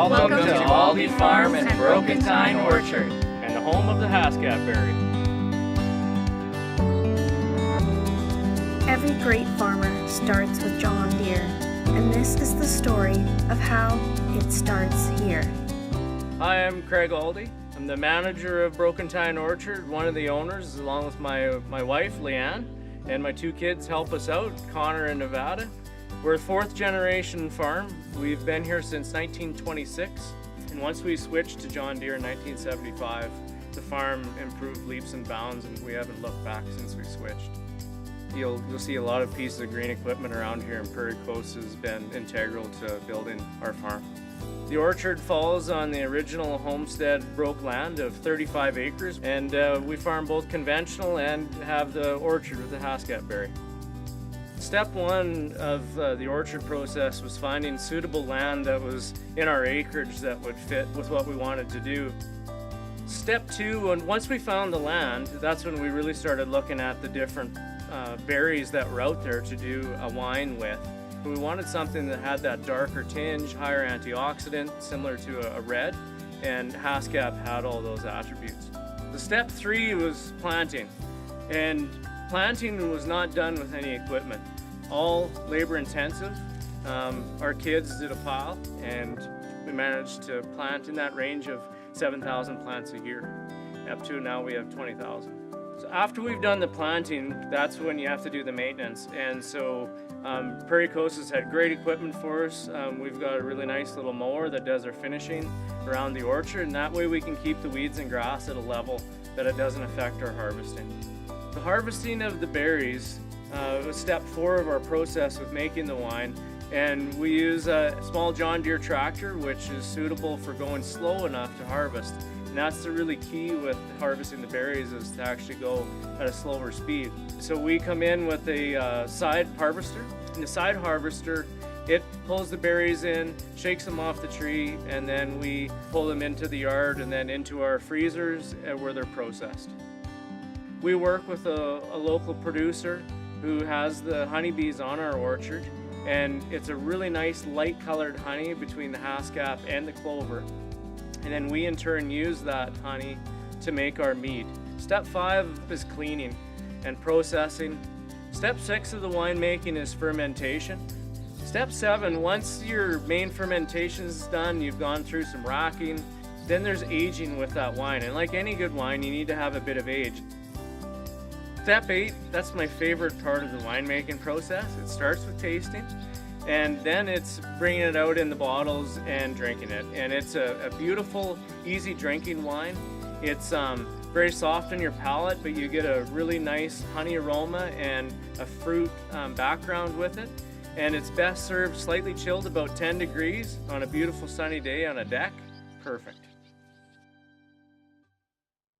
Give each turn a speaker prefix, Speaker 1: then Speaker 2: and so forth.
Speaker 1: Welcome to Aldi Farm and Broken Tine Orchard, and the home of the Haskap berry.
Speaker 2: Every great farmer starts with John Deere, and this is the story of how it starts here.
Speaker 1: Hi, I'm Craig Aldi. I'm the manager of Broken Tine Orchard, one of the owners, along with my wife, Leanne, and my two kids help us out, Connor and Nevada. We're a fourth generation farm. We've been here since 1926, and once we switched to John Deere in 1975, the farm improved leaps and bounds, and we haven't looked back since we switched. You'll see a lot of pieces of green equipment around here, and Prairie Coast has been integral to building our farm. The orchard falls on the original homestead broke land of 35 acres, and we farm both conventional and have the orchard with the Haskap berry. Step one of the orchard process was finding suitable land that was in our acreage that would fit with what we wanted to do. Step two, and once we found the land, that's when we really started looking at the different berries that were out there to do a wine with. We wanted something that had that darker tinge, higher antioxidant, similar to a red, and Haskap had all those attributes. The step three was planting, and planting was not done with any equipment. All labor intensive. Our kids did a pile, and we managed to plant in that range of 7,000 plants a year. Up to now we have 20,000. So after we've done the planting, that's when you have to do the maintenance. And so Prairie Coast has had great equipment for us. We've got a really nice little mower that does our finishing around the orchard, and that way we can keep the weeds and grass at a level that it doesn't affect our harvesting. The harvesting of the berries was step 4 of our process with making the wine, and we use a small John Deere tractor, which is suitable for going slow enough to harvest. And that's the really key with harvesting the berries, is to actually go at a slower speed. So we come in with a side harvester, and the side harvester, it pulls the berries in, shakes them off the tree, and then we pull them into the yard and then into our freezers where they're processed. We work with a local producer who has the honeybees on our orchard, and it's a really nice light colored honey between the Haskap and the clover. And then we in turn use that honey to make our mead. Step 5 is cleaning and processing. Step 6 of the winemaking is fermentation. Step 7, once your main fermentation is done, you've gone through some racking, then there's aging with that wine. And like any good wine, you need to have a bit of age. Step 8, that's my favorite part of the winemaking process. It starts with tasting, and then it's bringing it out in the bottles and drinking it. And it's a beautiful, easy drinking wine. It's very soft on your palate, but you get a really nice honey aroma and a fruit background with it. And it's best served slightly chilled, about 10 degrees on a beautiful sunny day on a deck. Perfect.